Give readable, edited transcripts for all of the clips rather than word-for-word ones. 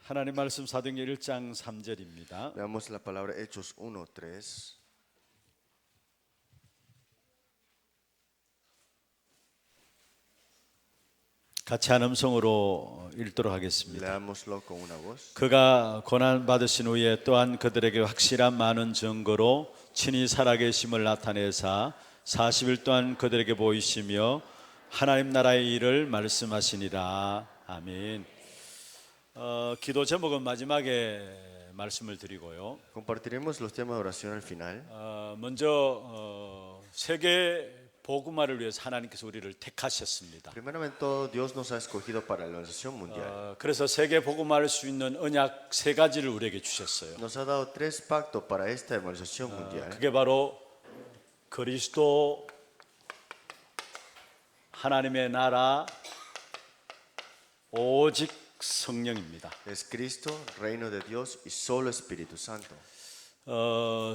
하나님 말씀 사도행전 1장 3절입니다. Veamos la palabra Hechos 1:3. 같이 한 음성으로 읽도록 하겠습니다. Leámoslo con una voz. 그가 고난 받으신 후에 또한 그들에게 확실한 많은 증거로 친히 살아계심을 나타내사 40일 동안 그들에게 보이시며 하나님 나라의 일을 말씀하시니라. 아멘. 기도 제목은 마지막에 말씀을 드리고요. Compartiremos los temas de oración al final. 먼저 세계 복음화를 위해서 하나님께서 우리를 택하셨습니다. Primeramente todo, Dios nos ha escogido para la organización mundial. 그래서 세계 복음화할 수 있는 언약 세 가지를 우리에게 주셨어요. Nos ha dado 3 pactos para esta evangelización mundial. 그게 바로 그리스도, 하나님의 나라, 오직 성령입니다. Es Cristo, reino de Dios y solo Espíritu Santo.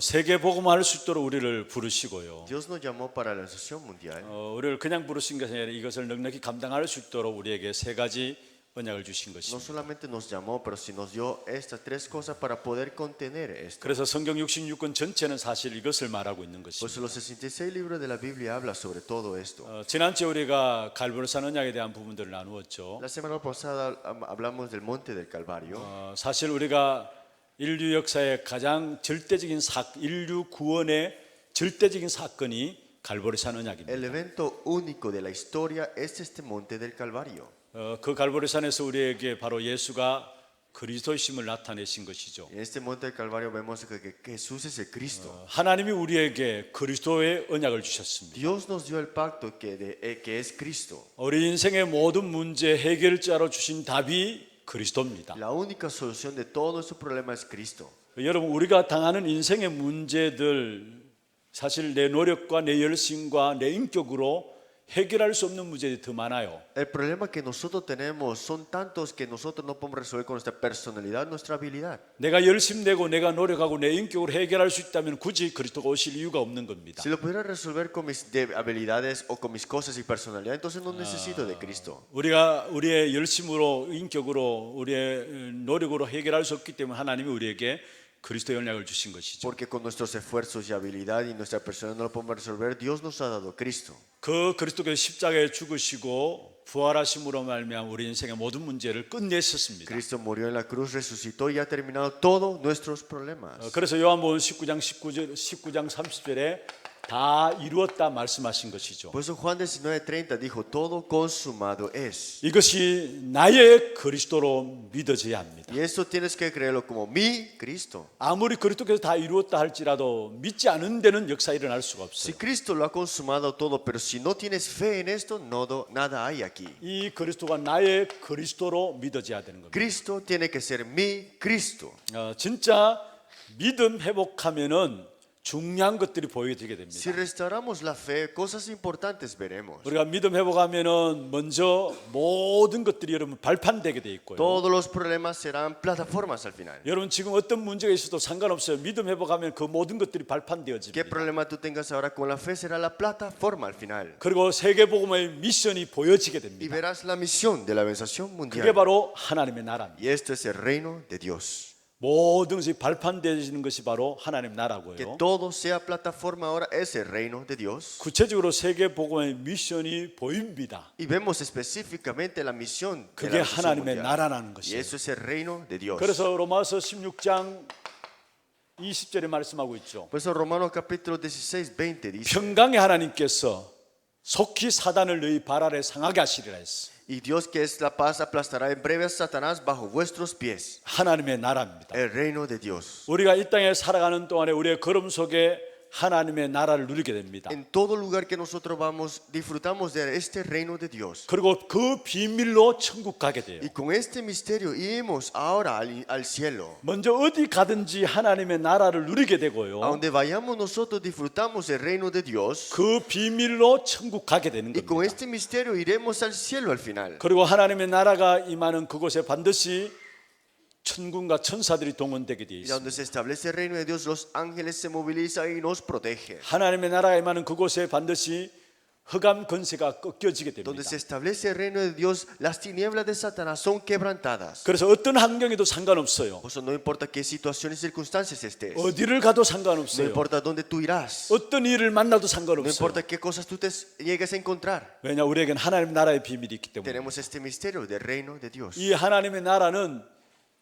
세계 복음화할 수 있도록 우리를 부르시고요. Dios nos llamó para la organización mundial. 우리를 그냥 부르신 것이 아니라 이것을 넉넉히 감당할 수 있도록 우리에게 세 가지 언약을 주신 No 것입니다. solamente nos llamó, pero sí nos dio estas 3 cosas para poder contener esto. 그래서 성경 66권 전체는 사실 이것을 말하고 있는 Por 것입니다. eso los 66 libros de la Biblia habla sobre todo esto. 지난주에 우리가 갈보리산 언약에 대한 부분들을 나누었죠. La semana pasada hablamos del monte del Calvario. 사실 우리가 인류 역사의 가장 절대적인 인류 구원의 절대적인 사건이 갈보리산 언약입니다. El evento único de la historia es este monte del Calvario. 그 갈보리산에서 우리에게 바로 예수가 그리스도이심을 나타내신 것이죠. En este monte del Calvario vemos que Jesús es el Cristo. 하나님이 우리에게 그리스도의 언약을 주셨습니다. Dios nos dio el pacto que es Cristo. 우리 인생의 모든 문제 해결자로 주신 답이 그리스도입니다. La única solución de todo nuestro problema es Cristo. 여러분, 우리가 당하는 인생의 문제들 사실 내 노력과 내 열심과 내 인격으로 해결할 수 없는 문제들이 더 많아요. El problema que nosotros tenemos son tantos que nosotros no podemos resolver con nuestra personalidad, nuestra habilidad. 내가 열심 내고 내가 노력하고 내 인격으로 해결할 수 있다면 굳이 그리스도가 오실 이유가 없는 겁니다. Si lo pudiera resolver con mis habilidades o con mis cosas y personalidad, entonces no necesito de Cristo. 우리가 우리의 열심으로 인격으로 우리의 노력으로 해결할 수 없기 때문에 하나님이 우리에게 그리스도의 언약을 주신 것이죠. Porque con nuestros esfuerzos y habilidad y nuestra personalidad no lo podemos resolver, Dios nos ha dado Cristo. 그 그리스도께서 십자가에 죽으시고 부활하심으로 말미암아 우리 인생의 모든 문제를 끝내셨습니다. Cristo murió en la cruz, resucitó y ha terminado todos nuestros problemas. 그래서 요한복음 19장 30절에 다 이루었다 말씀하신 것이죠. Por eso Juan 19:30 dijo, todo consumado es. 이것이 나의 그리스도로 믿어져야 합니다. Y esto tienes que creerlo como mi Cristo. 아무리 그리스도께서 다 이루었다 할지라도 믿지 않은 데는 역사 일어날 수가 Si 없어요. Cristo lo ha consumado todo, pero si no tienes fe en esto, nada hay aquí. 이 그리스도가 나의 그리스도로 믿어져야 되는 겁니다. Cristo tiene que ser mi Cristo. 진짜 믿음 회복하면은 중요한 것들이 보여지게 됩니다. Si restauramos la fe, cosas importantes veremos. 우리가 믿음 회복하면은 먼저 모든 것들이 여러분 발판되게 돼 있고요. Todos los problemas serán plataformas al final. 여러분 지금 어떤 문제가 있어도 상관없어요. 믿음 회복하면 그 모든 것들이 ¿Qué 발판되어집니다. problema tú tengas ahora con la fe será la plataforma al final? 그리고 세계복음의 미션이 보여지게 Y 됩니다. verás la misión de la organización 그게 mundial. 바로 하나님의 나라입니다. Y esto es el reino de Dios. 모든 것이 발판되어지는 것이 바로 하나님 Que 나라고요. todo sea plataforma ahora es el reino de Dios. 구체적으로 세계복음의 미션이 보입니다. Y vemos específicamente la misión de 그게 la organización 하나님의 mundial. 나라라는 Y 것이에요. eso es el reino de Dios. 그래서 로마서 16장 20절에 말씀하고 있죠. Por eso Romanos capítulo 16:20 dice, 평강의 하나님께서 속히 사단을 너희 발 아래 상하게 하시리라 했어. y Dios que es la paz aplastará en breve a Satanás bajo vuestros pies. 하나님의 나라입니다. El reino de Dios. 우리가 이 땅에 살아가는 동안에 우리의 걸음 속에 하나님의 나라를 누리게 됩니다. En todo lugar que nosotros vamos, disfrutamos de este reino de Dios. 그리고 그 비밀로 천국 가게 돼요. Y con este misterio iremos ahora al cielo. 먼저 어디 가든지 하나님의 나라를 누리게 A 되고요. donde vayamos nosotros disfrutamos el reino de Dios. 그 비밀로 천국 가게 되는 Y con 겁니다. este misterio iremos al cielo al final. 그리고 하나님의 나라가 임하는 그곳에 반드시 천군과 천사들이 동원되게 되어 Y 있습니다. donde se establece el reino de Dios, los ángeles se movilizan y nos protegen. 하나님의 나라가 임하는 그곳에 반드시 흑암 권세가 꺾여지게 Donde 됩니다. se establece el reino de Dios, las tinieblas de Satanás son quebrantadas. 그래서 어떤 환경에도 상관없어요. Por eso no importa qué situaciones y circunstancias estés. 어디를 가도 No 상관없어요. importa dónde tú irás. 어떤 일을 만나도 No 상관없어요. importa qué cosas tú te llegues a encontrar. 왜냐 우리에겐 하나님 나라의 비밀이 있기 때문에. Tenemos este misterio del reino de Dios. 이 하나님의 나라는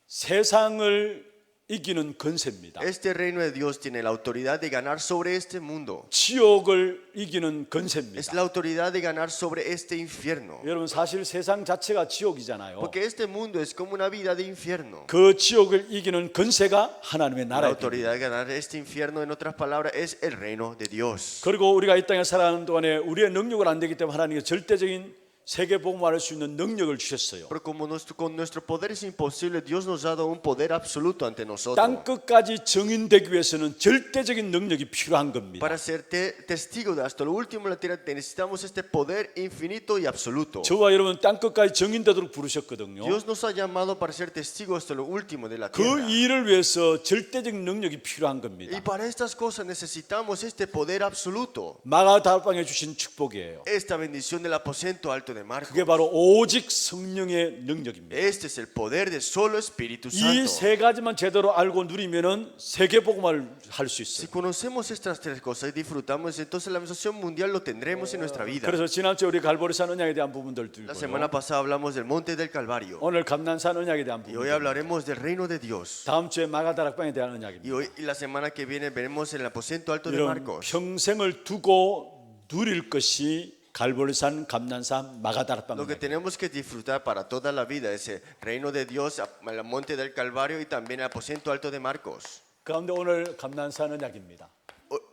세상을 이기는 권세입니다. Este reino de Dios tiene la autoridad de ganar sobre este mundo. 지옥을 이기는 Es 권세입니다. la autoridad de ganar sobre este infierno. 여러분 사실 세상 자체가 지옥이잖아요. Porque este mundo es como una vida de infierno. 그 지옥을 이기는 권세가 하나님의 La 나라의 비밀. autoridad de ganar este infierno, en otras palabras, es el reino de Dios. 그리고 우리가 이 땅에 살아가는 동안에 우리의 능력은 안 되기 때문에 하나님께 절대적인 세계복음화할 수 있는 능력을 주셨어요. Pero como con nuestro poder es imposible, Dios nos ha dado un poder absoluto ante nosotros. 땅 끝까지 증인되기 위해서는 절대적인 능력이 필요한 겁니다. Para ser testigo de hasta lo último de la tierra necesitamos este poder infinito y absoluto. 저와 여러분 땅 끝까지 증인되도록 부르셨거든요. Dios nos ha llamado para ser testigos hasta lo último de la 그 tierra. 일을 위해서 절대적인 능력이 필요한 겁니다. Y para estas cosas necesitamos este poder absoluto. 마가다락방에 주신 축복이에요. Esta bendición del aposento alto de Marcos. 그게 바로 오직 성령의 능력입니다. Este es el poder de solo Espíritu 이 Santo. 세 가지만 제대로 알고 누리면은 세계복음화를 할 수 Si 있어요. conocemos estas tres cosas y disfrutamos, entonces la misión mundial lo tendremos en nuestra vida. 그래서 지난주에 우리 갈보리산 언약에 대한 부분들 La semana 들고요. pasada hablamos del monte del Calvario 오늘 감난산 언약에 대한 y hoy 부분. hablaremos del reino de Dios. 다음 주에 마가다락방에 대한 Y 언약입니다. hoy y la semana que viene veremos el aposento alto de 이런 Marcos. 평생을 두고 누릴 것이 갈보리산, 감난산, 마가다락방. Lo que tenemos que disfrutar para toda la vida es el reino de Dios, el monte del Calvario y también el aposento alto de Marcos. 가운데 오늘 감난산 언약입니다.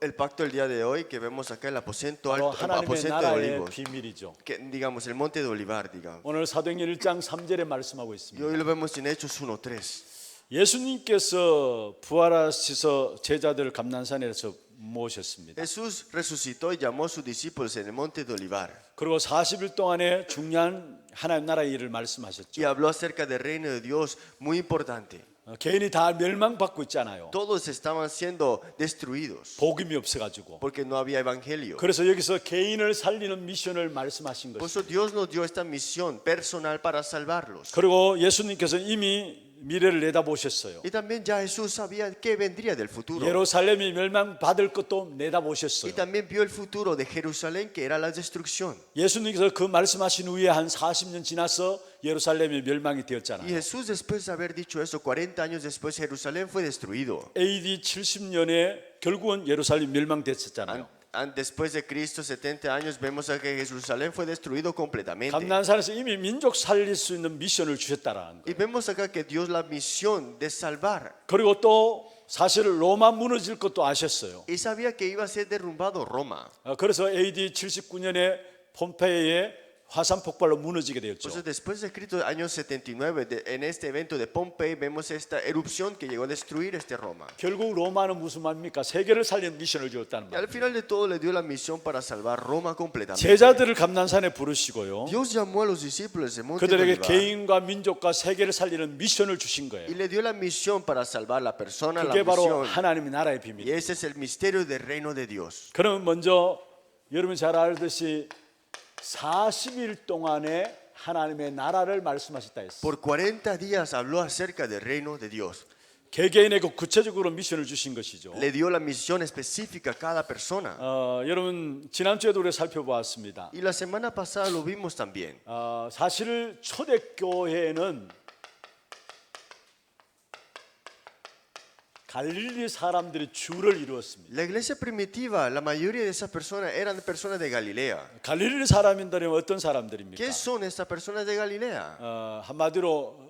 El pacto del día de hoy que vemos acá, el aposento 바로 alto, el 하나님의 aposento de 나라의 Olivos, 비밀이죠. que digamos el monte de Olivar, digamos. 오늘 사도행전 1장 3절에 말씀하고 Y 있습니다. hoy lo vemos en Hechos 1:3. 예수님께서 부활하셔서 제자들을 감난산에서 모셨습니다. Jesús resucitó y llamó a sus discípulos en el monte de Olivar 그리고 40일 동안에 중요한 하나님 나라의 일을 y 말씀하셨죠. habló acerca del reino de Dios muy importante. 개인이 다 멸망받고 있잖아요. Todos estaban siendo destruidos 복음이 없어가지고. porque no había evangelio. 그래서 여기서 개인을 살리는 미션을 말씀하신 Por 것이죠. eso Dios nos dio esta misión personal para salvarlos. 그리고 예수님께서 이미 미래를 내다보셨어요. Y también ya Jesús sabía que vendría del futuro. 예루살렘이 멸망받을 것도 Y 내다보셨어요. también vio el futuro de Jerusalén, que era la destrucción. 예수님께서 그 말씀하신 후에 한 40년 지나서 예루살렘이 멸망이 Y 되었잖아요. Jesús, después de haber dicho eso, 40 años después, Jerusalén fue destruido. AD 70년에 결국은 예루살렘 멸망됐었잖아요. Después de Cristo, 70 años, vemos a que Jerusalén fue destruido completamente. 감난산에서 이미 민족 살릴 수 있는 미션을 주셨다라는 거예요. Y vemos acá que Dios la misión de salvar. 그리고 또 사실 로마 무너질 것도 아셨어요. Y sabía que iba a ser derrumbado Roma. 그래서 AD 79년에 폼페이에 화산 폭발로 무너지게 되었죠. Entonces, después de Cristo, año 79, en este evento de Pompey, vemos esta erupción que llegó a destruir este Roma. 결국 로마는 무슨 말입니까? 세계를 살리는 미션을 주었다는 Y al 말이에요. final de todo le dio la misión para salvar Roma completamente. 제자들을 감난산에 부르시고요. Dios llamó a los discípulos de Monte de 그들에게 Olivar 개인과 민족과 세계를 살리는 미션을 주신 y 거예요. le dio la misión para salvar la persona, la 그게 바로 misión. 하나님의 나라의 Y 비밀. ese es el misterio del reino de Dios. 그러면 먼저 여러분 잘 알듯이 40일 동안에 하나님의 나라를 말씀하셨다 했어요. Por 40 días habló acerca del reino de Dios. 개개인에게 구체적으로 미션을 주신 것이죠. Le dio la misión específica a cada persona. 여러분 지난주에도 우리가 살펴보았습니다. Y la semana pasada lo vimos también. 사실 초대교회는 갈릴리 사람들이 주를 이루었습니다. La iglesia primitiva, la mayoría de esas personas eran personas de Galilea. 갈릴리 사람인들은 어떤 사람들입니까? ¿Qué son estas personas de Galilea? 한마디로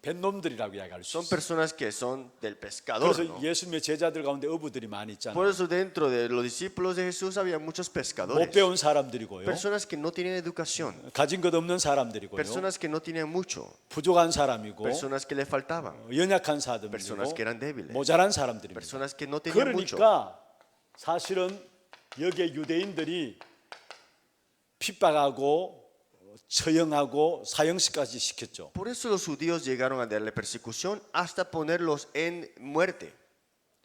뱃놈들이라고 이야기할 수 Son 있어요. personas que son del pescador. 그래서 ¿no? 예수님의 제자들 가운데 어부들이 많이 있잖아요. Por eso dentro de los discípulos de Jesús había muchos 못 pescadores. 배운 사람들이고요. Personas que no tienen educación. 가진 것 없는 사람들이고요. Personas que no tenían mucho. 부족한 사람이고 Personas que le faltaban. 연약한 Personas que 사람들이고 eran débiles. 모자란 사람들입니다. Personas que no tenían mucho. 그러니까 사실은 여기에 유대인들이 핍박하고 처형하고 사형시까지 시켰죠. Por eso los judíos llegaron a darle persecución hasta ponerlos en muerte.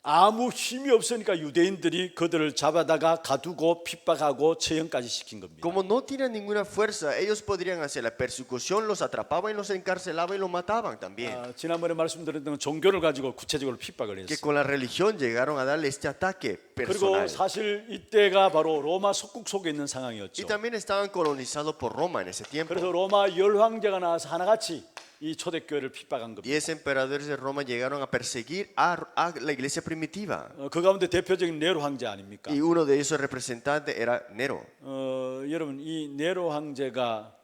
아무 힘이 없으니까 유대인들이 그들을 잡아다가 가두고 핍박하고 처형까지 시킨 겁니다. Como no tienen ninguna fuerza, ellos podrían hacer la persecución, los atrapaban y los encarcelaban y los mataban también. 지난번에 말씀드렸던 종교를 가지고 구체적으로 핍박을 Que 했어요. con la religión llegaron a darle este ataque 그리고 personal. 사실 이때가 바로 로마 속국 속에 있는 Y 상황이었죠. también estaban colonizados por Roma en ese tiempo. 그래서 로마 열 황제가 나와서 하나같이 이 초대교회를 핍박한 겁니다. 10 emperadores de Roma llegaron a perseguir a la iglesia primitiva. 그 가운데 대표적인 네로 황제 아닙니까? Y uno de esos representantes era Nero. 여러분 이 네로 황제가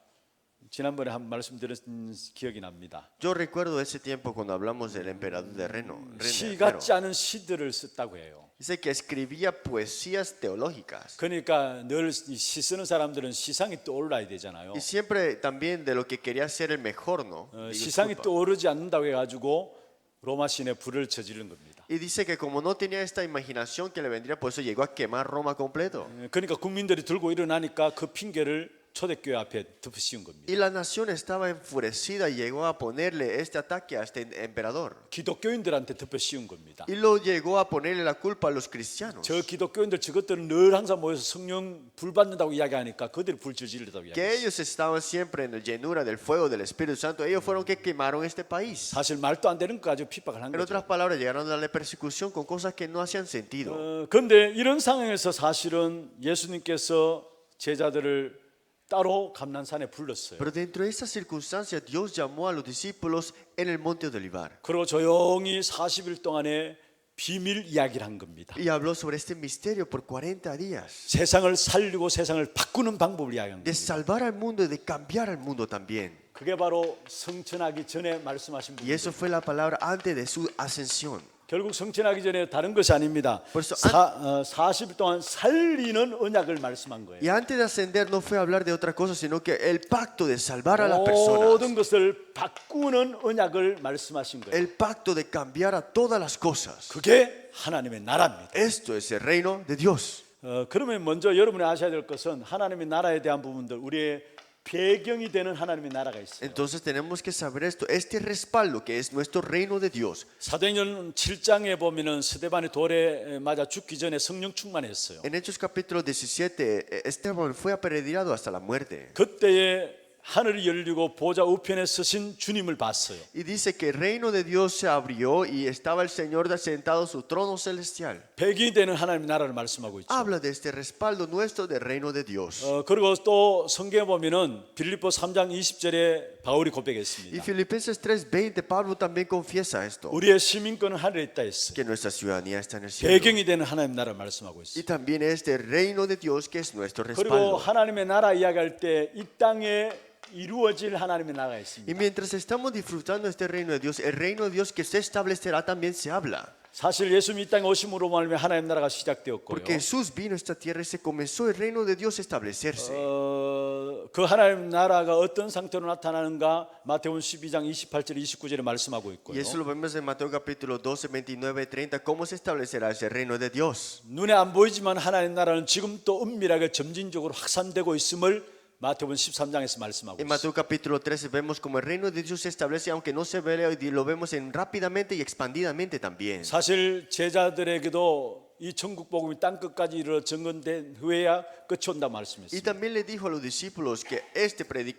지난번에 한 말씀드렸던 기억이 납니다. Yo recuerdo ese tiempo cuando hablamos del emperador de 시 Nero. 같지 않은 시들을 썼다고 해요. Dice que escribía poesías teológicas. 그러니까 늘 시 쓰는 사람들은 시상이 떠올라야 되잖아요. Y siempre también de lo que quería ser el mejor, ¿no? 시상이 떠오르지 않는다고 해가지고 로마 시내 불을 저지른 겁니다. Y dice que como no tenía esta imaginación que le vendría, por eso llegó a quemar Roma completo. 그러니까 국민들이 들고 일어나니까 그 핑계를 초대교회 앞에 덮으씌운 겁니다. Y la nación estaba enfurecida y llegó a ponerle este ataque a este emperador. 기독교인들한테 덮어씌운 겁니다. Y lo llegó a ponerle la culpa a los cristianos. 저 기독교인들 저것들은 늘 항상 모여서 성령 불 받는다고 이야기하니까 그들이 불 저지르다고 Que 이야기했어요. ellos estaban siempre en la llenura del fuego del Espíritu Santo. Ellos fueron que quemaron este país. 사실 말도 안 되는 거 가지고 핍박을 한 En 거죠. otras palabras, llegaron a darle persecución con cosas que no hacían sentido. 그런데 이런 상황에서 사실은 예수님께서 제자들을 따로 감난산에 불렀어요. Pero dentro de esa circunstancia, Dios llamó a los discípulos en el monte de Olivar. 그리고 조용히 40일 동안에 비밀 이야기를 한 겁니다. Y habló sobre este misterio por 40 días. 세상을 살리고 세상을 바꾸는 방법을 이야기한 De 겁니다. salvar al mundo y de cambiar al mundo también. 그게 바로 성천하기 전에 말씀하신 Y eso 부분. fue la palabra antes de su ascensión. 결국 성천하기 전에 다른 것이 아닙니다. 벌써 40일 동안 살리는 언약을 말씀한 거예요. Y antes de ascender no fue hablar de otra cosa, sino que el pacto de salvar a las personas. 모든 것을 바꾸는 언약을 말씀하신 거예요. El pacto de cambiar a todas las cosas. 그게 하나님의 나라입니다. Esto es el reino de Dios. 그러면 먼저 여러분이 아셔야 될 것은 하나님의 나라에 대한 부분들, 우리의 배경이 되는 하나님의 나라가 있어요. Entonces tenemos que saber esto, este respaldo que es nuestro reino de Dios. 사도행전 7장에 보면은 스데반이 돌에 맞아 죽기 전에 성령 충만했어요. En Hechos capítulo 17, Esteban fue apedreado hasta la muerte. 그때에 하늘이 열리고 보좌 우편에 서신 주님을 봤어요. Y dice que el reino de Dios se abrió y estaba el Señor sentado en su trono celestial. 배경이 되는 하나님의 나라를 말씀하고 있죠. Habla de este respaldo nuestro del reino de Dios. 그리고 또 성경에 보면은 빌립보 3장 20절에 바울이 Y 고백했습니다. Filipenses 3:20, Pablo también confiesa esto, 우리의 시민권은 하늘에 있다 했어요. que nuestra ciudadanía está en el cielo. 배경이 되는 하나님의 나라를 말씀하고 Y 있어요. también este reino de Dios que es nuestro 그리고 respaldo. 하나님의 나라 이야기할 때 이 땅에 이루어질 하나님의 나라가 Y 있습니다. mientras estamos disfrutando este reino de Dios, el reino de Dios que se establecerá también se habla. 사실 예수님이 이 땅에 오심으로 말미암아 하나님의 나라가 시작되었고요. Porque Jesús vino a esta tierra y se comenzó el reino de Dios a establecerse. 그 하나님 나라가 어떤 상태로 나타나는가 마태복음 12장 28절 29절에 말씀하고 있고요. Y eso lo vemos en Mateo capítulo 12, 29, 30. ¿Cómo se establecerá ese reino de Dios? 눈에 안 보이지만 하나님 나라는 지금 또 은밀하게 점진적으로 확산되고 있음을 마태복음 13장에서 말씀하고 En 있어요. Mateo capítulo 13 vemos como el reino de Dios se establece, aunque no se ve hoy, lo vemos rápidamente y expandidamente también. 사실 제자들에게도 이 천국 복음이 땅 끝까지 이르러 증언된 후에야 끝이 온다 Y 말씀했습니다. también le dijo a los discípulos que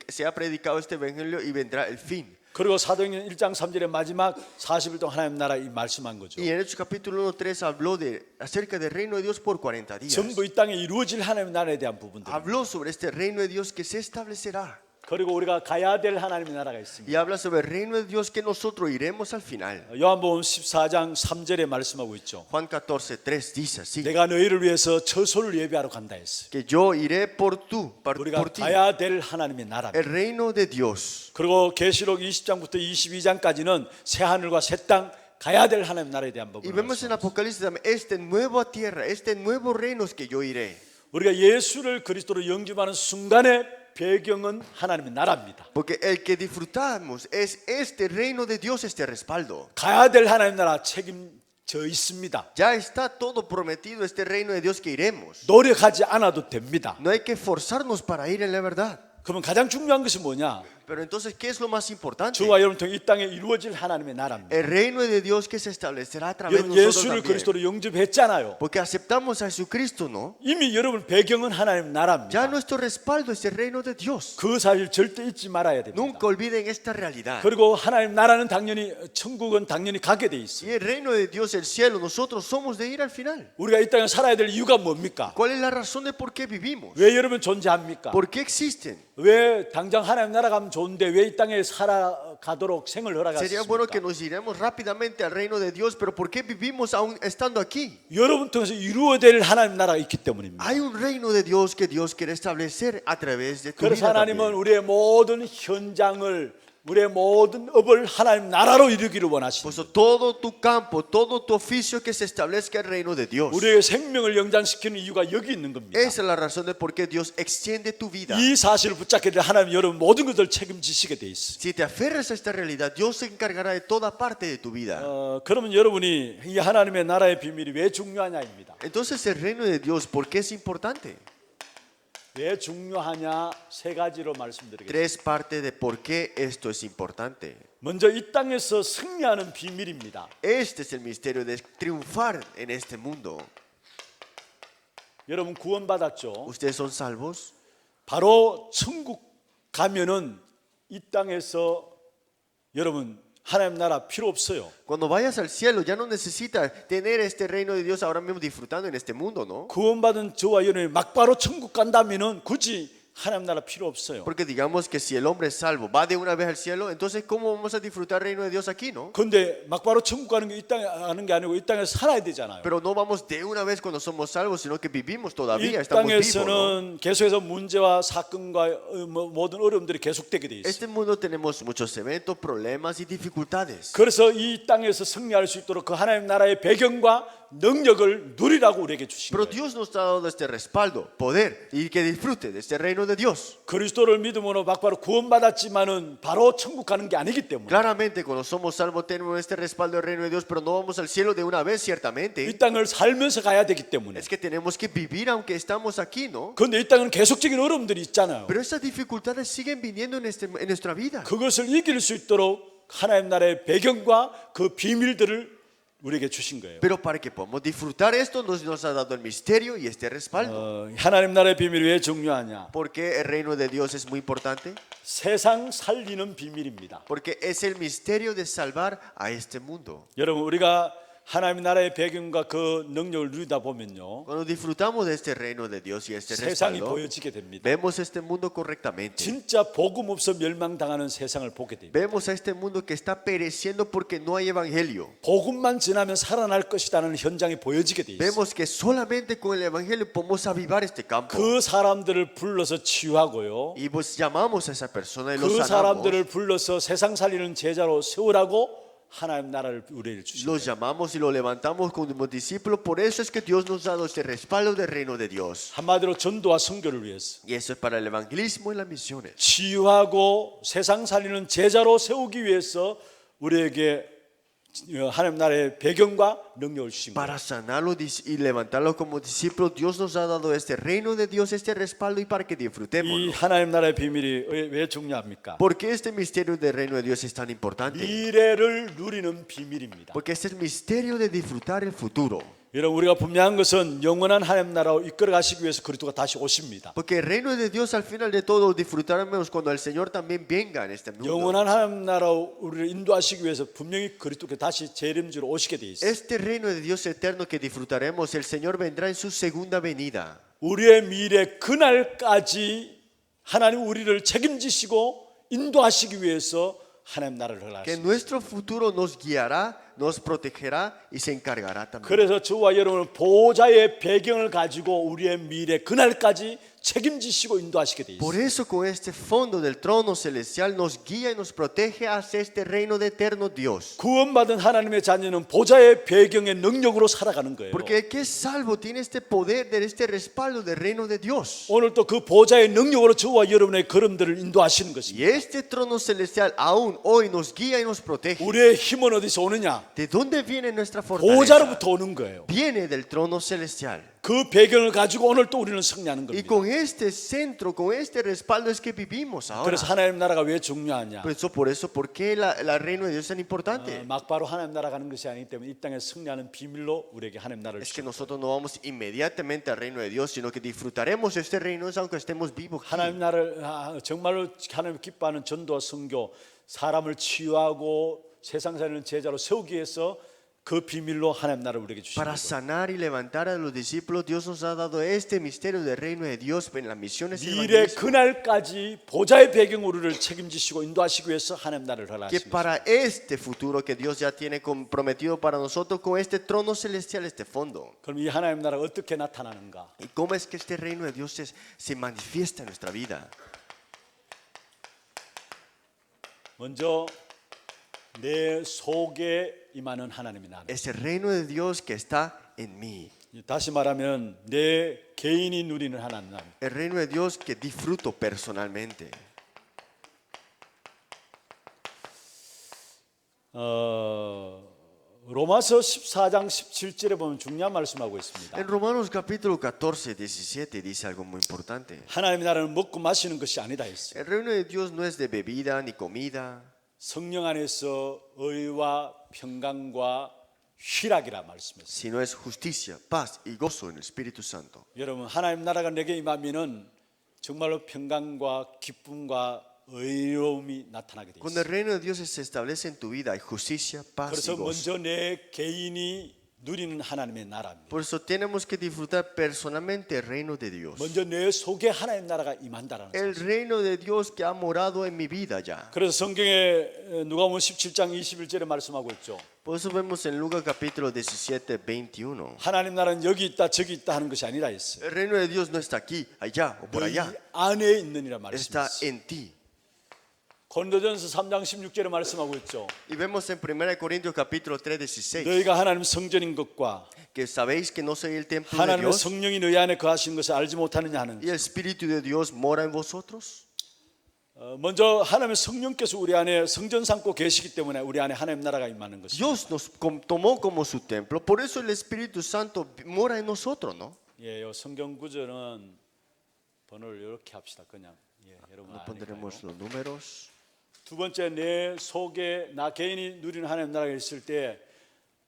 se ha predicado este evangelio y vendrá el fin. 그리고 사도행전 1장 3절의 마지막 40일 동안 하나님 나라 이 말씀한 거죠. Y en Hechos capítulo 1, 3 habló acerca del reino de Dios por 40 días. 전부 이 땅에 이루어질 하나님 나라에 대한 부분들. Habló sobre este reino de Dios que se establecerá. 그리고 우리가 가야 될 하나님의 나라가 있습니다. Y habla sobre el reino de Dios que nosotros iremos al final. 요한복음 14장 3절에 말씀하고 있죠. Juan 14, 3 dice así: 내가 너희를 위해서 처소를 예비하러 간다 했어요. que yo iré por 우리가 ti. 가야 될 하나님의 나라입니다. El reino de Dios. 그리고 계시록 20장부터 22장까지는 새 하늘과 새 땅 가야 될 하나님 나라에 대한 Y 법을 vemos en 말씀하고 있어요. Apocalipsis también, esta nueva tierra, este nuevo reino es que yo iré. 우리가 예수를 그리스도로 영접하는 순간에 배경은 하나님의 나라입니다. Porque el que disfrutamos es este reino de Dios, este respaldo. 가야 될 하나님 나라 책임져 있습니다. Ya está todo prometido, este reino de Dios que iremos. 노력하지 않아도 됩니다. No hay que forzarnos para ir en la verdad. 그러면 가장 중요한 것이 뭐냐? Pero entonces, ¿qué es lo más importante? 저와 여러분 통해 이 땅에 이루어질 하나님의 나라입니다. El reino de Dios que se establecerá a través de 여러분 nosotros 예수를 también. 그리스도로 영접했잖아요. Porque aceptamos a Jesucristo, ¿no? 이미 여러분 배경은 하나님 Ya 나라입니다. nuestro respaldo es el reino de Dios. 그 사실 절대 잊지 말아야 됩니다. Nunca olviden esta realidad. 그리고 하나님 나라는 당연히 천국은 당연히 가게 돼 있어요. Y el reino de Dios, el cielo, nosotros somos de ir al final. 우리가 이 땅에 살아야 될 이유가 뭡니까? ¿Cuál es la razón de por qué vivimos? 왜 여러분 존재합니까? ¿Por qué existen? 왜 당장 하나님 나라 가면 좋은데 왜 이 땅에 살아가도록 생을 Sería bueno que 허락하셨습니까? nos iremos rápidamente al reino de Dios, pero ¿por qué vivimos aún estando aquí? 여러분 통해서 이루어야 될 하나님 나라가 있기 때문입니다. Hay un reino de Dios que Dios quiere establecer a través de tu 그래서 vida 하나님은 también. 우리의 모든 현장을 우리의 모든 업을 하나님 나라로 이루기를 Por 원하십니다. eso todo tu campo, todo tu oficio que se establezca el reino de Dios. 우리의 생명을 영장시키는 이유가 여기 있는 겁니다. Esa es la razón de por qué Dios extiende tu vida. 이 사실을 붙잡게 될 하나님 여러분 모든 것을 책임지시게 돼 있어. Si te aferras a esta realidad, Dios se encargará de toda parte de tu vida. 그러면 여러분이 이 하나님의 나라의 비밀이 왜 중요하냐입니다. Entonces el reino de Dios, ¿por qué es importante? 왜 중요하냐 세 가지로 말씀드리겠습니다. Tres partes de por qué esto es importante. 먼저 이 땅에서 승리하는 비밀입니다. Este es el misterio de triunfar en este mundo. 여러분 구원받았죠? ¿Ustedes son salvos? 바로 천국 가면은 이 땅에서 여러분 하나님 나라 필요 없어요. Cuando vayas al cielo ya no necesitas tener este reino de Dios ahora mismo disfrutando en este mundo, ¿no? 구원받은 저와 여러분이 막바로 천국 간다면은 굳이 하나님 나라 필요 없어요. Porque digamos que si el hombre es salvo va de una vez al cielo, entonces ¿cómo vamos a disfrutar el reino de Dios aquí, no? 근데 막바로 천국 가는 게 이 땅에 가는 게 아니고 이 땅에서 살아야 되잖아요. Pero no vamos de una vez cuando somos salvos, sino que vivimos todavía, 이 estamos vivos, ¿no? 땅에서는 계속해서 문제와 사건과 모든 어려움들이 계속되게 돼 있어요. Este mundo tenemos muchos eventos, problemas y dificultades. 그래서 이 땅에서 승리할 수 있도록 그 하나님 나라의 배경과 능력을 누리라고 우리에게 주신 Pero 거예요. Dios nos ha dado este respaldo, poder y que disfrute de este reino de Dios. 그리스도를 믿음으로 막바로 구원받았지만은 바로 천국 가는 게 아니기 때문에 Claramente cuando somos salvos tenemos este respaldo del reino de Dios, pero no vamos al cielo de una vez 이 ciertamente. 땅을 살면서 가야 되기 때문에. Es que tenemos que vivir aunque estamos aquí, ¿no? 그런데 이 땅은 계속적인 어려움들이 있잖아요. Pero esas dificultades siguen viniendo en nuestra vida. 그것을 이길 수 있도록 하나님 나라의 배경과 그 비밀들을 우리에게 주신 거예요. Pero para que podamos disfrutar esto, nos ha dado el misterio y este respaldo. 하나님 나라의 비밀이 왜 중요하냐? ¿Por qué el reino de Dios es muy importante? 세상 살리는 비밀입니다. Porque es el misterio de salvar a este mundo. 여러분 우리가 하나님 나라의 배경과 그 능력을 누리다 보면요, Cuando disfrutamos de este reino de Dios y este 세상이 respaldo, 보여지게 됩니다. vemos este mundo correctamente. 진짜 복음 없어 멸망당하는 세상을 보게 됩니다. Vemos a este mundo que está pereciendo porque no hay evangelio. 복음만 지나면 살아날 것이라는 현장이 보여지게 돼 있어요. Vemos que solamente con el evangelio podemos avivar este campo. 그 사람들을 불러서 치유하고요, Y pues llamamos a esa persona y los 그 sanamos. 사람들을 불러서 세상 살리는 제자로 세우라고 하나님 나라를 우리에게 주신 Los 거예요. llamamos y los levantamos como discípulos. Por eso es que Dios nos ha dado este respaldo del reino de Dios. 한마디로 전도와 선교를 위해서 Y eso es para el evangelismo y las misiones. 치유하고 세상 살리는 제자로 세우기 위해서 우리에게 하나님 나라의 배경과 능력을 주신 거예요. Para sanarlos y levantarlos como discípulos, Dios nos ha dado este reino de Dios, este respaldo y para que disfrutemos. 이 하나님 나라의 비밀이 왜 중요합니까? ¿Por qué este misterio del reino de Dios es tan importante? 미래를 누리는 비밀입니다. Porque es el misterio de disfrutar el futuro. 여러분 우리가 분명한 것은 영원한 하나님 나라로 이끌어 가시기 위해서 그리스도가 다시 오십니다. Porque el reino de Dios al final de todo disfrutaremos cuando el Señor también venga en este mundo. 영원한 하나님 나라로 우리를 인도하시기 위해서 분명히 그리스도께 다시 재림주로 오시게 돼 있어요. Este reino de Dios eterno que disfrutaremos, el Señor vendrá en su segunda venida. 우리의 미래 그날까지 하나님 우리를 책임지시고 인도하시기 위해서 하나님 나라를 Que 허락하십니다. nuestro futuro nos guiará, nos protegerá y se encargará también. 그래서 저와 여러분은 보호자의 배경을 가지고 우리의 미래 그날까지 책임지시고 인도하시게 돼 Por 있어요. eso con este fondo del trono celestial nos guía y nos protege hacia este reino de eterno Dios. 구원받은 하나님의 자녀는 보좌의 배경의 능력으로 살아가는 거예요. Porque el que es salvo tiene este poder, de este respaldo del reino de Dios. 오늘 또 그 보좌의 능력으로 저와 여러분의 걸음들을 인도하시는 Y 것입니다. este trono celestial aún hoy nos guía y nos protege. 우리의 힘은 어디서 오느냐? ¿De dónde viene nuestra fortaleza? 보좌로부터 오는 거예요. Viene del trono celestial. 그 배경을 가지고 오늘 또 우리는 승리하는 Y 겁니다. con este centro, con este respaldo es que vivimos ahora. 그래서 하나님 나라가 왜 중요하냐? Por eso, ¿por qué el reino de Dios es tan importante? 막바로 하나님 나라 가는 것이 아니기 때문에 이 땅에 승리하는 비밀로 우리에게 하나님 나라를 Es que 주셨고, nosotros no vamos inmediatamente al reino de Dios, sino que disfrutaremos este reino aunque estemos vivos aquí. 하나님 나라를 정말로 하나님 기뻐하는 전도와 선교, 사람을 치유하고 세상 살리는 제자로 세우기 위해서 그 비밀로 하나님 나라를 우리에게 주신 Para 거예요. sanar y levantar a los discípulos, Dios nos ha dado este misterio del reino de Dios en las misiones y 미래 evangelismo. 그날까지 보좌의 배경으로 우리를 책임지시고 인도하시기 위해서 하나님 나라를 Que 허락하신 거예요. para este futuro que Dios ya tiene comprometido para nosotros con este trono celestial, este fondo. 그럼 이 하나님 나라가 어떻게 나타나는가? ¿Y cómo es que este reino de Dios se manifiesta en nuestra vida? 먼저 내 속에 임하는 하나님이 나는. Es el reino de Dios que está en mí. 다시 말하면 내 개인이 누리는 하나님. El reino de Dios que disfruto personalmente. 로마서 14장 17절에 보면 중요한 말씀하고 있습니다. En Romanos capítulo 14, 17 dice algo muy importante. 하나님의 나라는 먹고 마시는 것이 아니다 했어요. El reino de Dios no es de bebida ni comida, 성령 안에서 의와 평강과 희락이라 말씀했어요. sino es justicia, paz y gozo en el Espíritu Santo. 여러분 하나님 나라가 내게 임하면은 정말로 평강과 기쁨과 의로움이 나타나게 돼 Cuando el 있어요. reino de Dios se establece en tu vida, hay justicia, paz y 그래서 gozo. 먼저 내 개인이 누리는 하나님의 나라입니다. Por eso tenemos que disfrutar personalmente el reino de Dios. 먼저 내 속에 하나님 나라가 임한다라는 거예요. El reino de Dios que ha morado en mi vida ya. 그래서 성경에 누가복음 17장 21절에 말씀하고 있죠. Por eso vemos en Lucas capítulo 17, 21. 하나님 나라는 여기 있다 저기 있다 하는 것이 아니라 했어요. El reino de Dios no está aquí, allá o por 너희 allá. 안에 있느니라 Está 말씀했어요. en ti. 고린도전서 3장 16절에 말씀하고 있죠. Y vemos en 1 Corintios capítulo 3, 16. 너희가 하나님 성전인 것과 Que sabéis que no soy el templo de 하나님의 Dios 성령이 너희 안에 거하신 것을 알지 못하느냐 하는. y el Espíritu de Dios mora en vosotros. 먼저 하나님의 성령께서 우리 안에 성전 삼고 계시기 때문에 우리 안에 하나님 나라가 임하는 것입니다. Dios nos tomó como su templo, por eso el Espíritu Santo mora en nosotros, ¿no? 예, 요 성경 구절은 번호를 이렇게 합시다. 그냥 여러분 No 아니까요. pondremos los números. 두 번째 내 속에 나 개인이 누리는 하나님 나라가 있을 때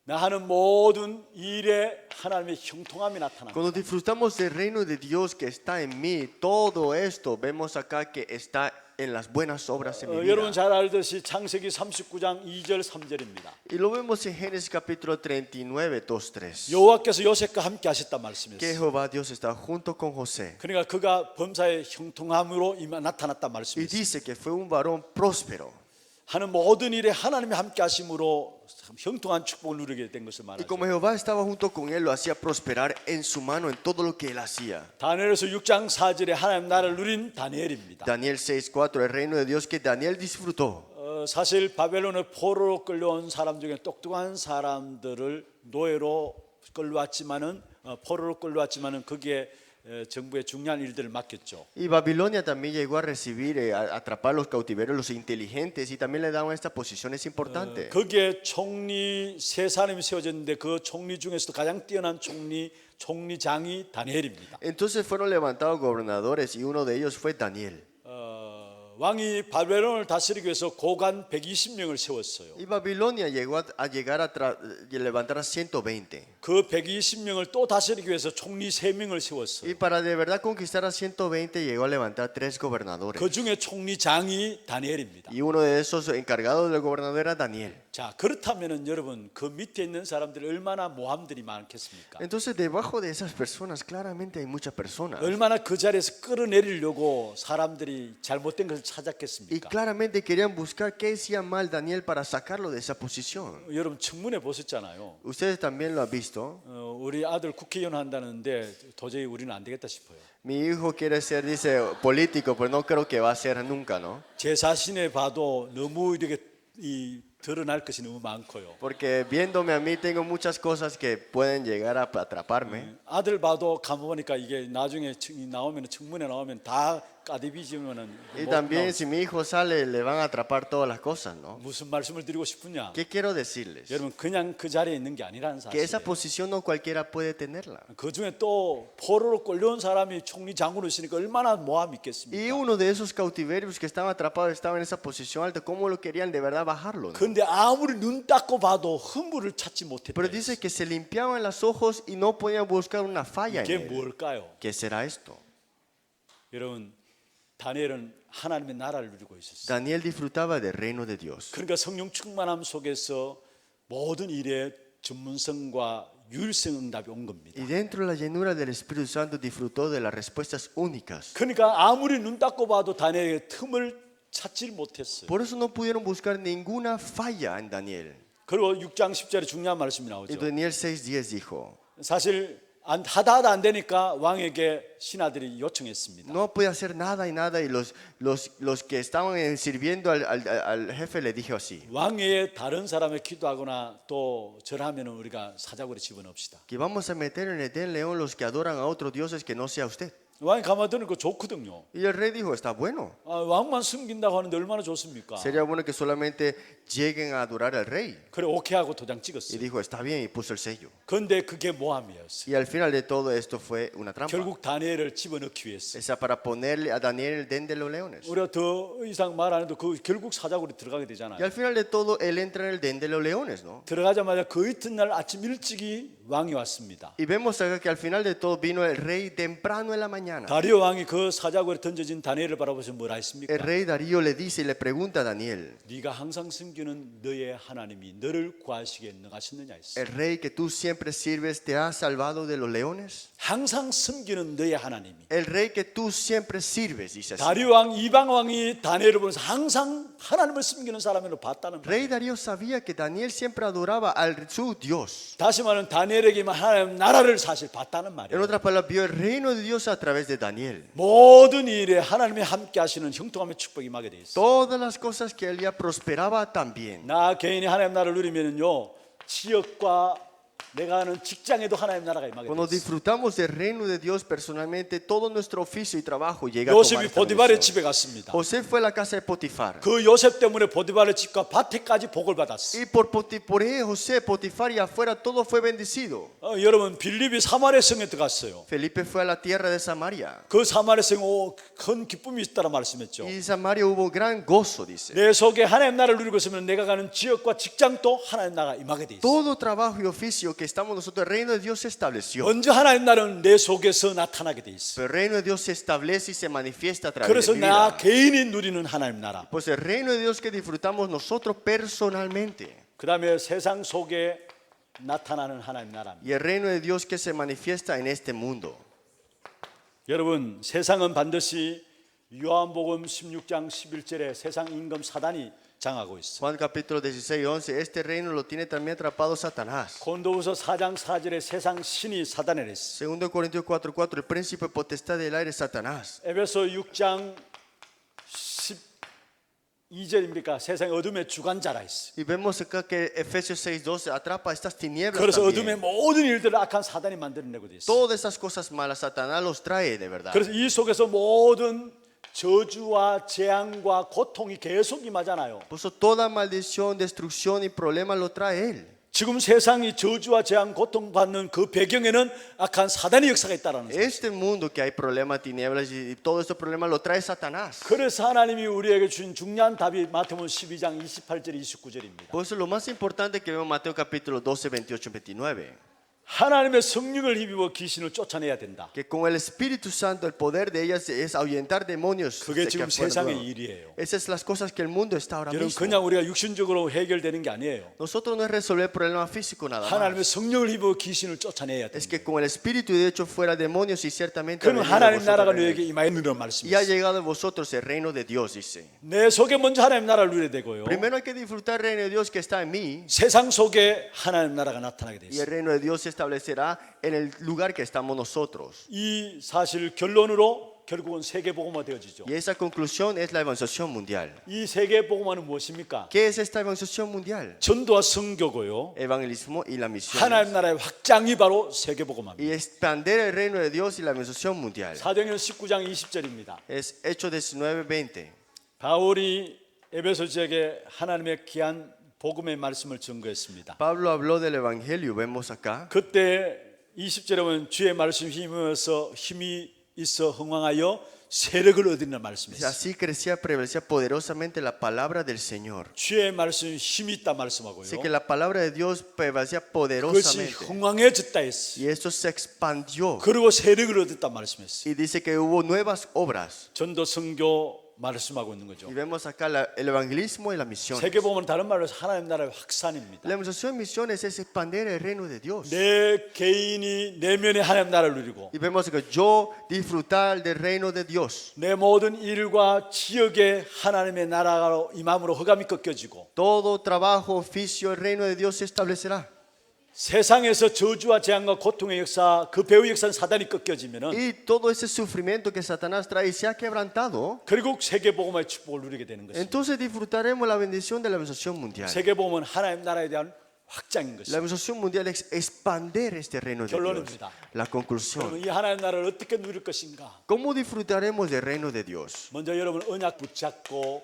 나 하는 모든 일에 하나님의 형통함이 나타납니다. Cuando disfrutamos del reino de Dios que está en mí, todo esto vemos acá que está en las buenas obras en mi vida. 여러분 잘 알듯이 창세기 39장 2절 3절입니다. Y lo vemos en Génesis capítulo 39, 2, 3. 여호와께서 요셉과 함께 하셨단 Que 말씀이었어요. Jehová Dios está junto con José. 그러니까 그가 범사의 형통함으로 나타났단 Y 말씀이었어요. dice que fue un varón próspero. 하는 모든 일에 하나님이 함께 하심으로 형통한 축복을 누리게 된 것을 Y 말하죠. como Jehová estaba junto con él, lo hacía prosperar en su mano en todo lo que él hacía. 다니엘서 6장 4절에 하나님 나라를 누린 다니엘입니다. Daniel 6:4, el reino de Dios que Daniel disfrutó. 사실 바벨론의 포로로 끌려온 사람 중에 똑똑한 사람들을 노예로 끌려왔지만은 포로로 끌려왔지만은 거기에 정부의 중요한 일들을 맡겼죠. Y Babilonia también llegó a recibir, a atrapar los cautiverios, los inteligentes, y también le daban estas posiciones importantes. 거기에 총리 세 사람이 세워졌는데 그 총리 중에서도 가장 뛰어난 총리장이 다니엘입니다. Entonces fueron levantados gobernadores y uno de ellos fue Daniel. 왕이 바벨론을 다스리기 위해서 고관 120명을 세웠어요. Y Babilonia llegó a llegar a levantar a 120. 그 120명을 또 다스리기 위해서 총리 3명을 세웠어요. Y para de verdad conquistar a 120 llegó a levantar 3 gobernadores. 그 중에 총리장이 다니엘입니다. Y uno de esos encargados del gobernador era Daniel. 자, 그렇다면은 여러분 그 밑에 있는 사람들이 얼마나 모함들이 많겠습니까? Entonces debajo de esas personas claramente hay muchas personas. 얼마나 그 자리에서 끌어내리려고 사람들이 잘못된 것을 Y 찾았겠습니까? claramente querían buscar qué hacía mal Daniel para sacarlo de esa posición. 여러분 청문회 보셨잖아요. Ustedes también lo han visto. 우리 아들 국회의원 한다는데 도저히 우리는 안 되겠다 싶어요. Mi hijo quiere ser, dice, político, pero no creo que va a ser nunca, ¿no? 제 자신에 봐도 너무 이렇게 이 드러날 것이 너무 많고요. Porque viéndome a mí tengo muchas cosas que pueden llegar a atraparme. 아들 봐도 가보니까 이게 나중에 나오면 청문회 나오면 다 까디비지면은 Y también si mi hijo sale le van a atrapar todas las cosas, ¿no? 무슨 말씀을 드리고 싶으냐? ¿Qué quiero decirles? 여러분 그냥 그 자리에 있는 게 아니라는 Que esa 사실. posición no cualquiera puede tenerla. 그 중에 또 포로로 끌려온 사람이 총리 장군을 있으니까 얼마나 모함 Y 있겠습니까? uno de esos cautiverios que estaba atrapado estaba en esa posición alta. ¿Cómo lo querían de verdad bajarlo? ¿No? 근데 아무리 눈 닦고 봐도 허물을 찾지 못했다. Pero dice que se limpiaban los ojos y no podían buscar una falla en 이게 él. 뭘까요? ¿Qué será esto? 여러분 다니엘은 하나님의 나라를 누리고 있었어요. Daniel disfrutaba del reino de Dios. 그러니까 성령 충만함 속에서 모든 일에 전문성과 유일성 응답이 온 겁니다. Y dentro de la llenura del Espíritu Santo disfrutó de las respuestas únicas. 그러니까 아무리 눈 닦고 봐도 다니엘의 틈을 찾질 못했어요. Por eso no pudieron buscar ninguna falla en Daniel. 그리고 6장 10절에 중요한 말씀이 Y 나오죠. Daniel 6:10 dijo, 사실 하다 안 되니까 왕에게 신하들이 요청했습니다. no podía hacer nada y nada. Y los que estaban sirviendo al jefe le dijo así, 왕 외에 다른 사람의 기도하거나 또 절하면 우리가 사자굴에 집어넣읍시다. que vamos a meter en el del león los que adoran a otros dioses que no sea usted. 왕이 가만히 들으니까 좋거든요. Y el rey dijo, está bueno. 왕만 숨긴다고 하는데 얼마나 좋습니까? Sería bueno que solamente lleguen a adorar al rey. 그래 오케이 하고 도장 Y 찍었어요. dijo, está bien, y puso el sello. 그런데 그게 모함이었어요. Y al final de todo esto fue una trampa. 결국 다니엘을 집어넣기 위해서. Esa para ponerle a Daniel el den de los leones. 우리가 더 이상 말 안 해도 그 결국 사자굴에 들어가게 Y 되잖아요. al final de todo, él entra en el den de los leones, ¿no? 들어가자마자 그 이튿날 아침 일찍이 왕이 왔습니다. Y vemos acá que al final de todo vino el rey temprano en la mañana. 다리오 왕이 그 사자굴에 던져진 다니엘을 바라보면서 뭐라 했습니까? El rey Darío le dice y le pregunta a Daniel, 네가 항상 섬기는 너의 하나님이 너를 구하시기에 능하셨느냐 했어요. ¿el rey que tú siempre sirves te ha salvado de los leones? 항상 섬기는 너의 하나님이. El rey que tú siempre sirves, dice así. 다리오 왕 이방 왕이 다니엘을 보면서 항상 하나님을 섬기는 사람으로 봤다는 거예요. Rey Darío sabía que Daniel siempre adoraba a su Dios. 다시 말하면 다니엘에게만 하나님 나라를 사실 봤다는 En 말이에요. otras palabras, vio el reino de Dios a través de Daniel. 모든 일에 하나님이 함께 하시는 형통함의 축복이 임하게 돼 있어요. Todas las cosas que él ya prosperaba también. 나 개인이 하나님 나라를 누리면은요 지역과 내가 하는 직장에도 하나님 나라가 임하게 돼 Cuando 있어요. disfrutamos del reino de Dios personalmente, todo nuestro oficio y trabajo llega a tomar 요셉이 esta 보디발의 dimensión. 집에 갔습니다. José fue a la casa de Potifar. 그 요셉 때문에 보디발의 집과 밭에까지 복을 받았어요. Y por José, Potifar y afuera todo fue bendecido. 여러분 빌립이 사마리아 성에 들어갔어요. Felipe fue a la tierra de Samaria. 그 사마리아 성에 큰 기쁨이 있다라 말씀했죠. Y en Samaria hubo gran gozo, dice. 내 속에 하나님 나라를 누리고 있으면 내가 가는 지역과 직장도 하나님 나라가 임하게 돼 있어요. Todo trabajo y oficio que estamos nosotros, el reino de Dios se estableció. 먼저 하나님 나라는 내 속에서 나타나게 돼 있어요. Pero el reino de Dios se establece y se manifiesta a través 그래서 de mi 나 vida. 개인이 누리는 하나님 나라. Pues el reino de Dios que disfrutamos nosotros personalmente. 그 다음에 세상 속에 나타나는 하나님 나라입니다. Y el reino de Dios que se manifiesta en este mundo. 여러분 세상은 반드시 요한복음 16장 11절에 세상 임금 사단이 장하고 있어요. Juan capítulo 16:11. Este reino lo tiene también atrapado Satanás. 고린도후서 4장 4절에 세상 신이 사단을 했어요. Segundo Corintios 4:4. El príncipe potestad del aire es Satanás. 에베소 6장 12절입니까? 세상의 어둠의 주관자라 했어요. Y vemos acá que Efesios 6:12 atrapa estas tinieblas 그래서 어둠의 también. 모든 일들을 악한 사단이 만들어내고 돼 있어요. Todas esas cosas malas Satanás los trae de verdad. 그래서 이 속에서 모든 저주와 재앙과 고통이 계속 임하잖아요. Por eso toda maldición, destrucción y problema lo trae él. 지금 세상이 저주와 재앙, 고통 받는 그 배경에는 악한 사단의 역사가 있다라는 거예요. Este mundo que hay problemas, tinieblas y todos estos problemas lo trae Satanás. 그래서 하나님이 우리에게 주신 중요한 답이 마태복음 12장 28절 29절입니다. Por eso lo más importante que vemos en Mateo capítulo 12, 28 y 29. 하나님의 성령을 힘입어 귀신을 쫓아내야 된다. Que con el Espíritu Santo el poder de ellas es ahuyentar demonios. 그게 que 지금 afuera 세상의 nuevos. 일이에요. Esas son las cosas que el mundo está ahora 여러분 mismo. 그냥 우리가 육신적으로 해결되는 게 아니에요. Nosotros no es resolver problemas físicos nada 하나님의 más. 성령을 힘입어 귀신을 쫓아내야 Es 된다. que con el Espíritu de hecho fuera demonios y ciertamente ha 그러면 venido a 하나님 vosotros 나라가 el reino. 너에게 임하였느라는 Y ha 말씀이에요. llegado a vosotros el reino de Dios, dice. 내 속에 먼저 하나님 나라를 누려야 되고요. Primero hay que disfrutar el reino de Dios que está en mí. 세상 속에 하나님 나라가 나타나게 돼 Y el 있어요. reino de Dios se establecerá en el lugar que estamos nosotros. 이 사실 결론으로 결국은 세계 복음화 되어지죠. Y esa conclusión es la evangelización mundial. 이 세계 복음화는 무엇입니까? ¿Qué es esta evangelización mundial? 전도와 선교고요. Evangelismo y la misión. 하나님 나라의 확장이 바로 세계 복음화입니다. Y expander el reino de Dios y la evangelización mundial. 사도행전 19장 20절입니다. Es Hechos 19:20. 바울이 에베소 지역에 하나님의 귀한 복음의 말씀을 증거했습니다. Pablo habló del evangelio, vemos acá. 그때 20절에 보면 주의 말씀 힘이 있어 흥왕하여 세력을 얻으리라 말씀했어요. Así crecía, prevalecía poderosamente la palabra del Señor. 주의 말씀 힘이 있다 말씀하고요. Así que la palabra de Dios prevalecía 그것이 poderosamente. 흥왕해졌다 했어요. Y esto se expandió. 그리고 세력을 얻었다 말씀했어요. Y dice que hubo nuevas obras. 전도 선교 말씀하고 있는 거죠. Y vemos acá el evangelismo y la misión. 세계 보면 다른 말로 하나님 나라의 확산입니다. La evangelización y misiones es expandir el reino de Dios. 내 개인이 내면의 하나님 나라를 누리고 Y vemos que yo disfrutar del reino de Dios. 내 모든 일과 지역에 하나님의 나라로 임함으로 흑암이 꺾여지고 Todo trabajo, oficio, el reino de Dios se establecerá. 세상에서 저주와 재앙과 고통의 역사, 그 배후 역사는 사단이 꺾여지면은 Y todo ese sufrimiento que Satanás trae se ha quebrantado. 결국 세계 복음화의 축복을 누리게 되는 것입니다. Entonces disfrutaremos la bendición de la evangelización mundial. 세계 복음은 하나님 나라에 대한 확장인 La 것입니다. evangelización mundial es expandir este reino de Dios. 결론입니다. La conclusión. 그러면 이 하나님 나라를 어떻게 누릴 것인가? ¿Cómo disfrutaremos del reino de Dios? 먼저 여러분 언약 붙잡고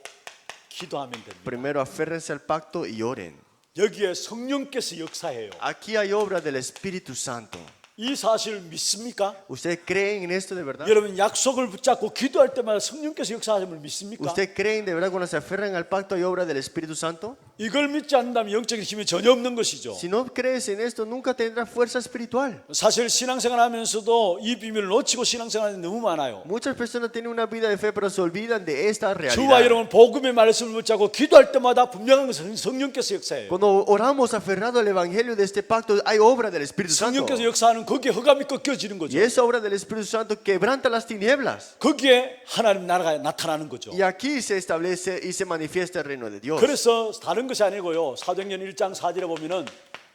기도하면 됩니다. Primero aférrense al pacto y oren. 여기에 성령께서 역사해요. Aquí hay obra del Espíritu Santo. 이 사실 믿습니까? ¿Ustedes creen en esto de verdad? 여러분 약속을 붙잡고 기도할 때마다 성령께서 역사하심을 믿습니까? ¿Ustedes creen de verdad cuando se aferran al pacto y obra del Espíritu Santo? 이걸 믿지 않는다면 영적인 힘이 전혀 없는 것이죠. Si no crees en esto, nunca tendrás fuerza espiritual. 사실 신앙생활 하면서도 이 비밀을 놓치고 신앙생활이 너무 많아요. Muchas personas tienen una vida de fe, pero se olvidan de esta 주와 realidad. 여러분 복음의 말씀을 붙잡고 기도할 때마다 분명한 것은 성령께서 역사해요. Cuando oramos aferrado al Evangelio de este pacto, hay obra del Espíritu Santo. 성령께서 역사하는 거기에 흑암이 꺾여지는 Y 거죠. esa obra del Espíritu Santo quebranta las tinieblas. 거기에 하나님 나라가 나타나는 거죠. Y aquí se establece y se manifiesta el reino de Dios. 그래서 다른 것이 아니고요. 사도행전 1장 4절에 보면은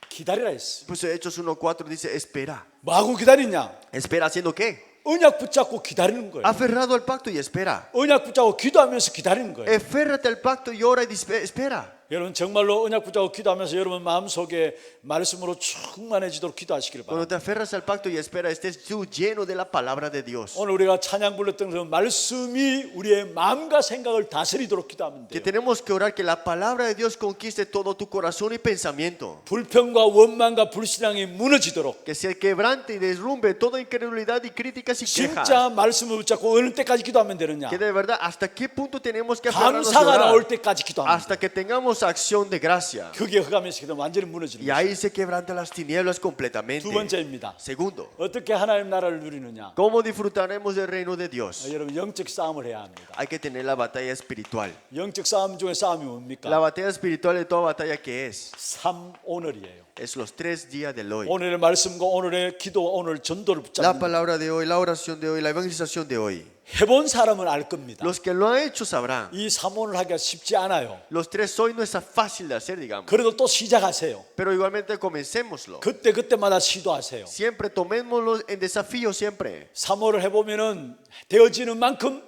기다리라 했어요. Pues Hechos 1:4 dice, espera. 뭐하고 기다리냐? ¿Espera haciendo qué? 언약 붙잡고 기다리는 거예요. Aferrado al pacto y espera. 언약 붙잡고 기도하면서 기다리는 거예요. Aférrate al pacto y ora y espera. 여러분 정말로 언약 붙잡고 기도하면서 여러분 마음속에 말씀으로 충만해지도록 기도하시기를 Cuando 바랍니다. te aferras al pacto y espera, estés tú lleno de la palabra de Dios. 오늘 우리가 찬양 불렀던 그 말씀이 우리의 마음과 생각을 다스리도록 기도하면 Que 돼요. tenemos que orar que la palabra de Dios conquiste todo tu corazón y pensamiento. 불평과 원망과 불신앙이 무너지도록 Que se quebrante y derrumbe toda incredulidad y críticas y quejas. 진짜 말씀을 붙잡고 어느 때까지 기도하면 되느냐? Que de verdad, ¿hasta qué punto tenemos que aferrarnos y 감사가 orar? 나올 때까지 기도합니다. Hasta que tengamos acción de gracia. 그게 흑암에서 기도하면 완전히 무너지는 Y 거예요. ahí se quebrantan las tinieblas 두 completamente. 번째입니다. Segundo, 어떻게 하나님 나라를 누리느냐? ¿cómo disfrutaremos del reino de Dios? 여러분 영적 싸움을 해야 합니다. Hay que tener la batalla espiritual. 영적 싸움 중에 싸움이 뭡니까? La batalla espiritual de toda batalla, ¿qué es? 3오늘이에요. Es los 3 días del hoy. 오늘의 말씀과 오늘의 기도, 오늘 전도를 La 붙잡는 palabra de hoy, la oración de hoy, la evangelización de hoy. 해본 사람은 알 겁니다. Los que lo han hecho sabrán. 이 3오늘 하기가 쉽지 않아요. Los 3 hoy no es fácil de hacer, digamos. 그래도 또 시작하세요. Pero igualmente comencémoslo. 그때마다 시도하세요. Siempre tomémoslo en desafío, siempre. 3호를 해보면은 되어지는 만큼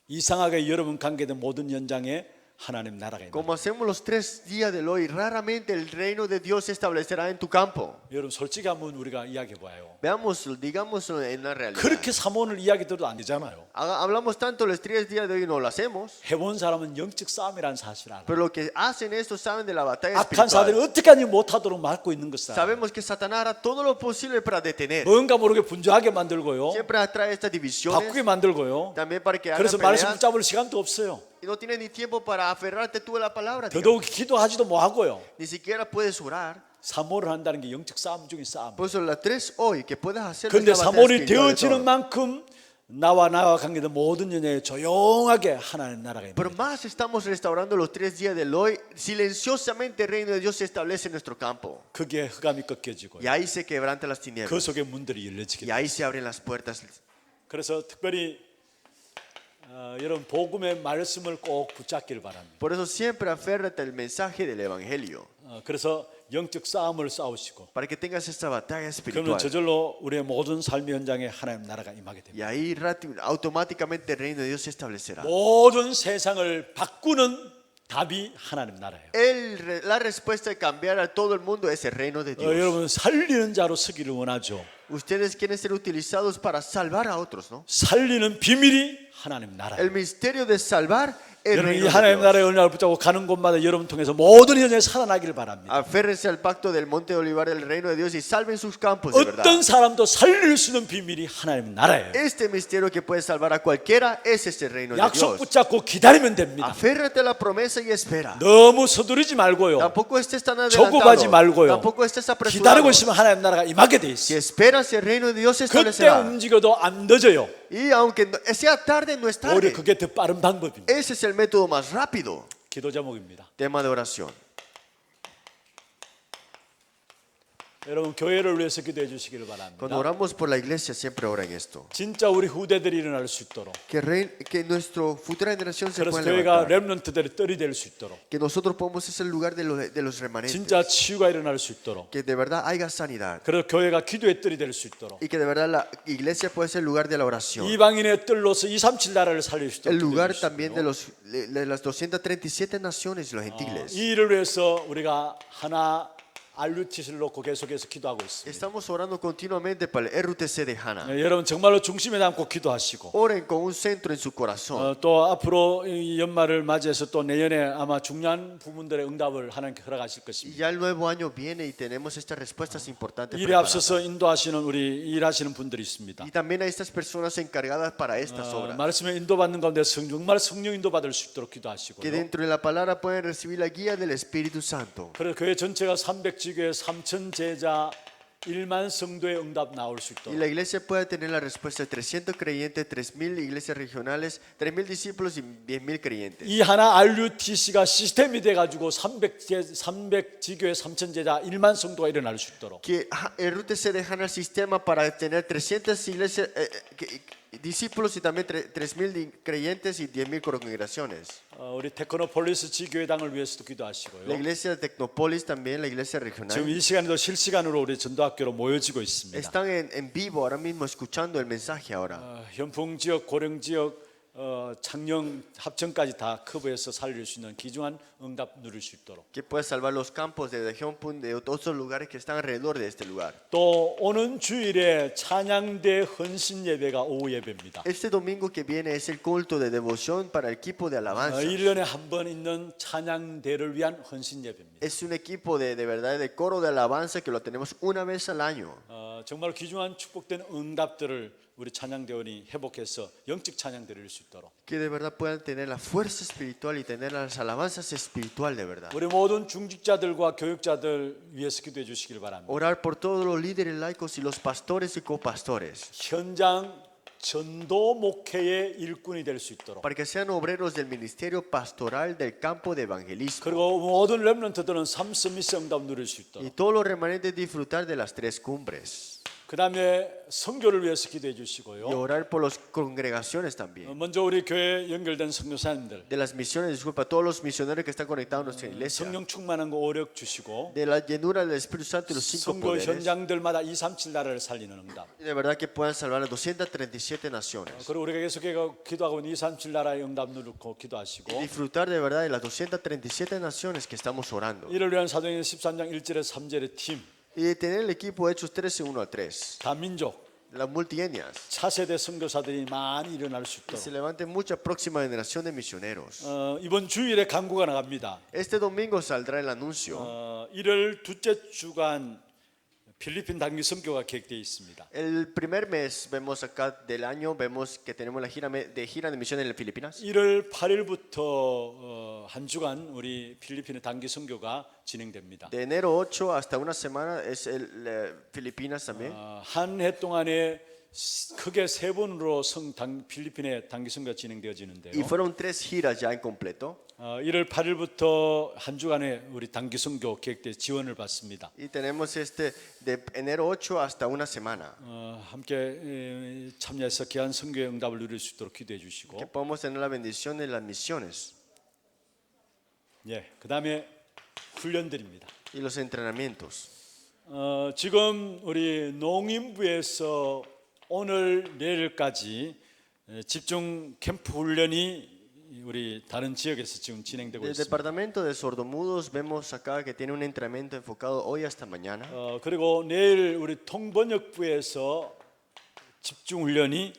이상하게 여러분 관계된 모든 현장에 하나님 나라가 있는 거예요. Como hacemos los 3 días del hoy, raramente el reino de Dios se establecerá en tu campo. 여러분 솔직히 한번 우리가 이야기해 봐요. Veámoslo, digámoslo en la realidad. 그렇게 3호를 이야기 들어도 안 되잖아요. Hablamos tanto los 3 días de hoy, no lo hacemos. 해본 사람은 영적 싸움이라는 사실을 알아요. Pero lo que hacen esto saben de la batalla 악한 사들이 espiritual. 어떻게 하니 못하도록 막고 있는 것을 알아요. Sabemos que Satanás hará todo lo posible para detener. 뭔가 모르게 분주하게 만들고요. Siempre atrae estas divisiones. 바꾸게 만들고요. También para que hagan 그래서 말씀 peleas. 붙잡을 시간도 없어요. Y no tienes ni tiempo para aferrarte tú a la palabra. digamos. 더더욱 기도하지도 뭐하고요. Ni siquiera puedes orar. 3호를 한다는 게 영적 싸움 중에 싸움. Por eso las 3 hoy que puedes hacer. 그런데 es la batalla 3월이 espiritual de 되어지는 todo. 만큼 나와 관계된 모든 연애에 조용하게 하나님 나라가 Pero 있습니다. más estamos restaurando los 3 días del hoy. Silenciosamente el reino de Dios se establece en nuestro campo. 그게 흑암이 꺾여지고 Y ahí se quebrantan las 그 tinieblas. 속에 문들이 열려지게 Y 돼요. ahí se abren las puertas. 그래서 특별히 여러분 복음의 말씀을 꼭 붙잡기를 바랍니다. Por eso siempre aférrate al mensaje del Evangelio. 그래서 영적 싸움을 싸우시고 para que tengas esta batalla 그러면 espiritual. 저절로 우리의 모든 삶의 현장에 하나님 나라가 임하게 Y 됩니다. ahí automáticamente el reino de Dios se establecerá. 모든 세상을 바꾸는 답이 하나님 나라예요. La respuesta de cambiar a todo el mundo es el reino de Dios. 여러분 살리는 자로 서기를 원하죠. Ustedes quieren ser utilizados para salvar a otros, ¿no? 살리는 비밀이 하나님 나라예요. El misterio de salvar el 여러분 이 reino de 하나님 Dios. 나라의 은혜를 붙잡고 가는 곳마다 여러분 통해서 모든 현장에 살아나기를 바랍니다. Aférrense al pacto del monte de olivar del reino de Dios y salven sus campos de verdad. 어떤 사람도 살릴 수 있는 비밀이 하나님 나라예요. Este misterio que puede salvar a cualquiera es este reino de 약속 Dios. 붙잡고 기다리면 됩니다. Aférrate a la promesa y espera. 너무 서두르지 말고요. Tampoco estés tan 조급하지 adelantado. 말고요. Tampoco estés 기다리고 apresurado. 있으면 하나님 나라가 임하게 돼 Si 있어요. esperas el reino de Dios se 그때 establecerá. 움직여도 안 늦어요. Y aunque sea tarde, no es 오히려 tarde. 그게 더 빠른 방법입니다. Ese es el método más rápido. 기도 제목입니다. Tema de oración. 여러분 교회를 위해서 기도해 주시기를 Cuando 바랍니다. oramos por la iglesia, siempre oren esto. 진짜 우리 후대들이 일어날 수 있도록. Que nuestra futura generación se 그래서 pueda 교회가 levantar. 렘넌트들의 뜰이 될 수 있도록. Que nosotros podamos ser el lugar de los remanentes. 진짜 치유가 일어날 수 있도록. Que de verdad haya sanidad. 그래서 교회가 기도의 뜰이 될 수 있도록. Y que de verdad la iglesia puede ser el lugar de la oración. 이방인의 뜰로서 237 나라를 살릴 수 El 있도록. lugar 기도해 también 주시고요. de las 237 naciones y los gentiles. 이 일을 위해서 우리가 하나 RUTC를 놓고 계속해서 기도하고 있습니다. Estamos orando continuamente para el RUTC de Hana. 여러분 정말로 중심에 담고 기도하시고 Oren con un centro en su corazón. 또 앞으로 이 연말을 맞이해서 또 내년에 아마 중요한 부분들의 응답을 하나님께 허락하실 Y 것입니다. ya el nuevo año viene y tenemos estas respuestas importantes 일에 preparadas. 앞서서 인도하시는 우리 일하시는 분들이 있습니다. Y también hay estas personas encargadas para estas obras. 말씀에 인도받는 가운데 정말 성령 인도받을 수 있도록 Que 기도하시고요. dentro de la palabra pueden recibir la guía del Espíritu Santo. 그래서 교회 전체가 300지교에 3천 제자 1만 성도의 응답 나올 수 Y 있도록 la iglesia puede tener la respuesta de 300 creyentes, 3.000 iglesias regionales, 3.000 discípulos y 10.000 creyentes. 이 하나 RUTC가 시스템이 돼가지고 300지교에 3천 제자 1만 성도가 일어날 수 있도록 Que el RUTC deja el sistema para tener 300 iglesias, discípulos y también 3.000 creyentes y 10.000 congregaciones. 우리 테크노폴리스 지교회당을 위해서도 기도하시고요. La iglesia de Tecnópolis también, la iglesia 지금 regional. 이 시간에도 실시간으로 우리 전도학교로 모여지고 있습니다. Están en vivo ahora mismo escuchando el mensaje ahora. 현풍 지역, 고령 지역, 창녕, 합천까지 다 커버해서 살릴 수 있는 귀중한 응답 누릴 수 있도록. Que puede salvar los campos de Región de otros lugares que están alrededor de este lugar. 또 오는 주일에 찬양대 헌신 예배가 오후 예배입니다. Este domingo que viene es el culto de devoción para el equipo de alabanza. 1년에 한 번 있는 찬양대를 위한 헌신 예배입니다. Es un equipo de verdad de coro de alabanza que lo tenemos una vez al año. 정말 귀중한 축복된 응답들을 우리 찬양대원이 회복해서 영적 찬양 드릴 수 있도록. Que de verdad puedan tener la fuerza espiritual y tener las alabanzas espiritual de verdad. 우리 모든 중직자들과 교육자들 위해서 기도해 주시길 바랍니다. Orar por todos los líderes laicos y los pastores y copastores. 현장 전도 목회의 일꾼이 될 수 있도록. Para que sean obreros del ministerio pastoral del campo de evangelismo. 그리고 모든 렘넌트들은 삼스미스 응답 누릴 수 Y 있도록. todos los remanentes disfrutar de las tres cumbres. 그 다음에 선교를 위해서 기도해 Y 주시고요. orar por las congregaciones también. 먼저 우리 교회 연결된 선교사님들 De las misiones, disculpa, todos los misioneros que están conectados a nuestra iglesia. 성령 충만한 거 오력 주시고 De la llenura del Espíritu Santo y los 5 선교 poderes. 현장들마다 237 나라를 살리는 응답. Y de verdad que puedan salvar las 237 naciones. 그리고 우리가 계속 기도하고 있는 237 나라의 응답 누르고 Y 기도하시고 disfrutar de verdad de las 237 naciones que estamos orando. 이를 위한 사도행전 13장 1절에 3절의 팀, Y de tener el equipo Hechos 13, 1 al 3. 다민족, Las multietnias. 차세대 선교사들이 많이 일어날 수 Que se 있도록. levanten mucha próxima generación de misioneros. 이번 주일에 강구가 나갑니다. Este domingo saldrá el anuncio. 1월 둘째 주간 필리핀 단기 선교가 계획되어 있습니다. El primer mes vemos acá del año, vemos que tenemos la gira de misión en las Filipinas. 1월 8일부터 한 주간 우리 필리핀의 단기 선교가 진행됩니다. De enero 8 hasta una semana es Filipinas también. 한 해 동안에 크게 세 번으로 필리핀의 단기 선교가 진행되어지는데요. Y fueron 3 giras ya en completo. 1월 8일부터 한 주간에 우리 단기 선교 계획대 지원을 받습니다. Y tenemos de enero 8 hasta una semana. 함께 참여해서 귀한 선교의 응답을 누릴 수 있도록 기도해 주시고. Que podamos tener la bendición de las misiones. 예, 그다음에 훈련들입니다. y los entrenamientos. 지금 우리 농림부에서 오늘 내일까지 집중 캠프 훈련이 우리 다른 지역에서 지금 진행되고 Del 있습니다. departamento de sordomudos vemos acá que tiene un entrenamiento enfocado hoy hasta mañana. 그리고 내일 우리 통번역부에서 집중 훈련이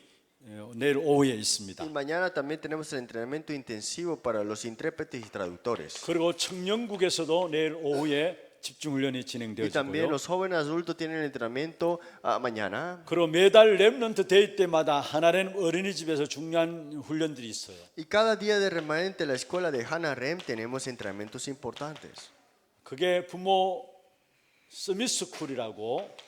내일 오후에 있습니다. Y mañana también tenemos el entrenamiento intensivo para los intérpretes y traductores. 그리고 청년국에서도 내일 오후에 집중 훈련이 Y también 진행되어지고요. los jóvenes adultos tienen el entrenamiento mañana. 그리고 매달 렘넌트 데이 때마다 하나님 어린이집에서 중요한 훈련들이 있어요. Y cada día de remanente en la escuela de Hannah Rem tenemos entrenamientos importantes. 그게 부모 서밋스쿨이라고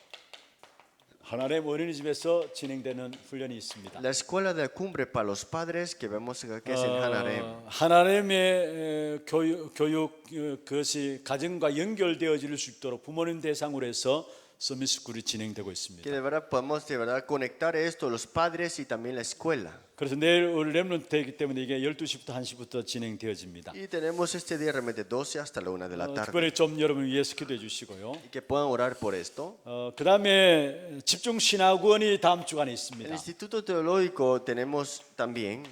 하나님 어린이집에서 진행되는 훈련이 있습니다. La escuela de cumbre para los padres que vemos acá que es en Hannah Rem. 하나님의 교육 그것이 가정과 연결되어질 수 있도록 부모님 대상으로 해서 서밋스쿨이 진행되고 Que 있습니다. de verdad podemos de verdad conectar esto, los padres y también la escuela. 그래서 내일 우리 렘넌트 되기 때문에 이게 12시부터 1시부터 진행되어집니다. Y tenemos este día realmente 12 hasta la 1 de la tarde. 특별히 좀 여러분 위해서 기도해 주시고요. Y que puedan orar por esto. 그다음에 집중 신학원이 다음 주간에 El 있습니다. Instituto Teológico tenemos también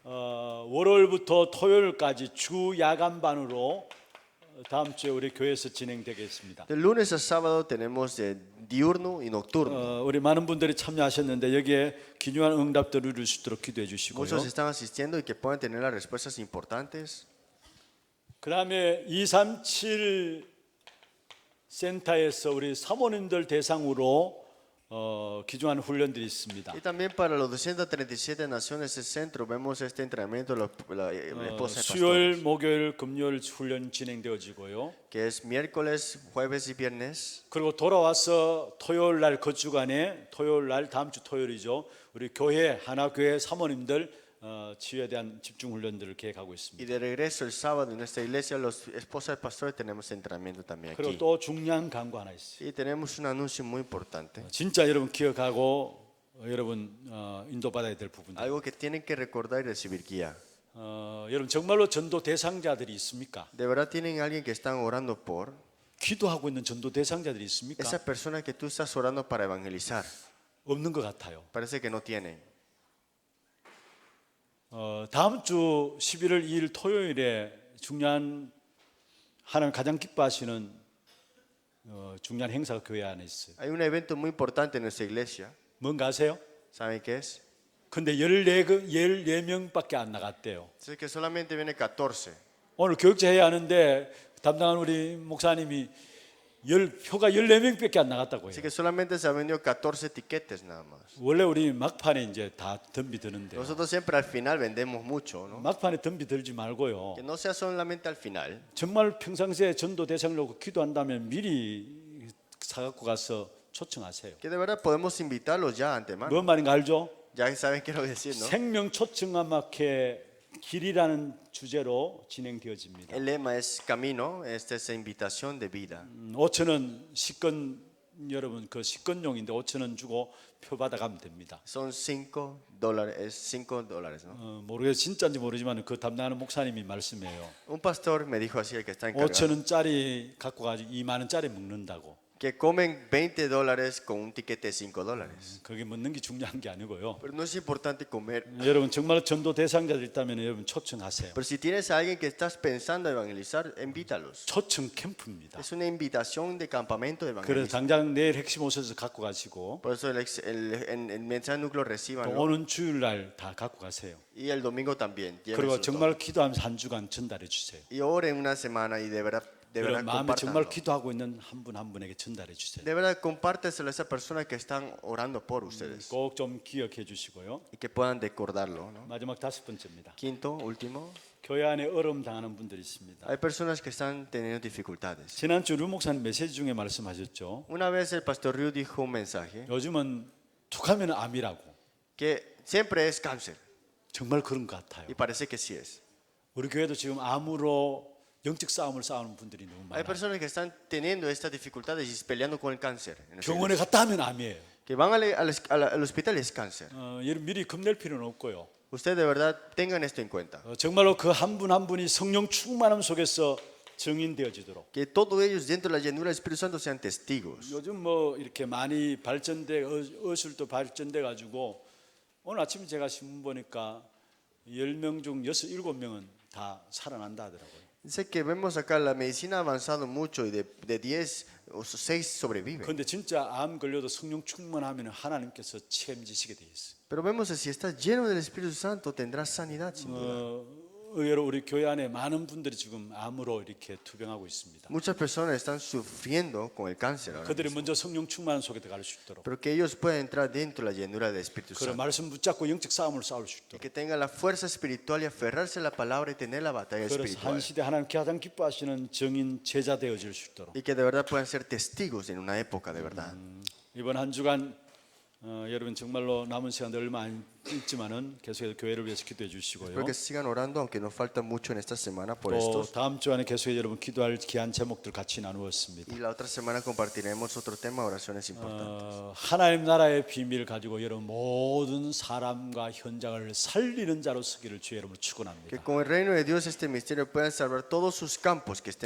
월요일부터 토요일까지 주 야간반으로 다음 주에 우리 교회에서 진행되겠습니다. de lunes a sábado tenemos de diurno y nocturno. 우리 많은 분들이 참여하셨는데 여기에 기중한 응답들을 이룰 수 있도록 기도해 주시고요. Muchos están asistiendo y que puedan tener las respuestas importantes. 그다음에 237 센터에서 우리 사모님들 대상으로 기중한 훈련들이 있습니다. Y también para los 237 naciones del centro vemos este entrenamiento de la esposa de 수요일, pastores, 목요일, 금요일 훈련 진행되어지고요. que es miércoles, jueves y viernes. 그리고 돌아와서 토요일 날 그 주간에 토요일 날 다음 주 토요일이죠. 우리 교회 하나교회 사모님들 치유에 대한 집중 훈련들을 계획하고 Y 있습니다. de regreso el sábado en nuestra iglesia, los esposas de pastores tenemos entrenamiento también 그리고 aquí. 또 중요한 광고 하나 있어요. Y tenemos un anuncio muy importante. 진짜 여러분 기억하고 여러분 인도받아야 될 부분들. Algo que tienen que recordar y recibir guía. 여러분 정말로 전도 대상자들이 있습니까? ¿De verdad tienen alguien que están orando por? 기도하고 있는 전도 대상자들이 있습니까? Esas personas que tú estás orando para evangelizar, 없는 것 같아요. parece que no tienen. 다음 주 11월 2일 토요일에 중요한 하나님 가장 기뻐하시는 중요한 행사가 교회 안에 있어요. Hay un evento muy importante en nuestra iglesia. 뭔가 아세요? ¿Saben qué es? 근데 14명밖에 안 나갔대요. Es que solamente viene 14. 오늘 교육제 해야 하는데 담당한 우리 목사님이 표가 14명밖에 안 나갔다고 Así 해요. que solamente se han vendido 14 tiquetes nada más. 원래 우리 막판에 이제 다 덤비 드는데 Nosotros siempre al final vendemos mucho, ¿no? 막판에 덤비 들지 말고요. Que no sea solamente al final. 정말 평상시에 전도 대상으로 기도한다면 미리 사갖고 가서 초청하세요. Que de verdad podemos invitarlos ya antemano. 뭔 말인가 알죠? Ya saben qué quiero decir, ¿no? 생명 초청함학회 길이라는 주제로 진행되어집니다. El lema es camino, esta es invitación de vida. 5,000원 식권 여러분 그 식권용인데 5,000원 주고 표 받아가면 됩니다. Son $5, es $5, ¿no? 모르겠어요. 진짜인지 모르지만 그 담당하는 목사님이 말씀해요. Un pastor me dijo así, el que está encargado, 5,000원짜리 갖고 가지고 2만 원짜리 먹는다고. que comen $20 con un tiquete de $5. 그게 먹는 게 중요한 게 아니고요. Pero no es importante comer. 여러분 정말 전도 대상자들 있다면 여러분 초청하세요. Pero si tienes a alguien que estás pensando evangelizar, invítalos. 초청 캠프입니다. Es una invitación de campamento de 그래서 evangelismo. 당장 내일 핵심 오셔서 갖고 가시고 Por eso el mensaje núcleo 또 reciban 오는 주일날 다 갖고 가세요. y el domingo también. 그리고 llévenlo todo. 정말 기도하면서 한 주간 전달해 주세요. Y oren una semana y de verdad 여러분 마음에 정말 compártanlo. 기도하고 있는 한 분 한 분에게 전달해 주세요. De verdad compárteselo a esas personas que están orando por ustedes 꼭 좀 기억해 주시고요. y que puedan recordarlo, ¿no? 마지막 5번째입니다. Quinto, último, 교회 안에 어려움 당하는 분들이 있습니다. hay personas que están teniendo dificultades. 지난주 류 목사님 메시지 중에 말씀하셨죠. Una vez el pastor Ryu dijo un mensaje 요즘은 툭하면 암이라고. que siempre es cáncer 정말 그런 것 같아요. y parece que sí es. 우리 교회도 지금 암으로 영적 싸움을 싸우는 분들이 너무 Hay 많아요. personas que están teniendo estas dificultades y peleando con el cáncer. en nuestra 병원에 iglesia. 갔다 하면 암이에요. Que van al hospital y es cáncer. 여러분 미리 겁낼 필요는 없고요. Ustedes de verdad tengan esto en cuenta. 정말로 그 한 분 한 분이 성령 충만함 속에서 증인되어지도록. Que todos ellos dentro de la llenura del Espíritu Santo sean testigos. 요즘 뭐 이렇게 많이 발전돼 의술도 발전돼 가지고 오늘 아침에 제가 신문 보니까 10명 중 6, 7명은 다 살아난다 하더라고요. Dice que vemos acá, la medicina ha avanzado mucho y de 10 o 6 sobreviven. 그런데 진짜 암 걸려도 성령 충만하면 하나님께서 책임지시게 돼 있어요. Pero vemos que si estás lleno del Espíritu Santo tendrás sanidad sin duda. 의외로 우리 교회 안에 많은 분들이 지금 암으로 이렇게 투병하고 있습니다. Muchas personas están sufriendo con el cáncer ahora 그들이 mismo, 먼저 성령 충만 속에 들어갈 수 있도록 pero que ellos puedan entrar dentro de la llenura del Espíritu 그 Santo. 말씀 붙잡고 영적 싸움을 싸울 수 Y 있도록 que tengan la fuerza espiritual y aferrarse a la palabra y tener la batalla 그래서 한 espiritual. 시대 하나님 가장 기뻐하시는 증인 제자 되어질 수 있도록 Y que de verdad puedan ser testigos en una época de verdad. 이번 한 주간 여러분 정말로 남은 시간도 얼마 안 있지만은 계속해서 교회를 위해서 기도해 주시고요. Espero que sigan orando, aunque nos falta mucho en esta semana por 또 estos. 다음 주안에 계속해서 여러분 기도할 귀한 제목들 같이 나누었습니다. Y la otra semana compartiremos otro tema, oraciones importantes. 하나님 나라의 비밀을 가지고 여러분 모든 사람과 현장을 살리는 자로 서기를 주의 이름으로 축원합니다. Que con el reino de Dios este misterio puedan salvar todos sus campos que estén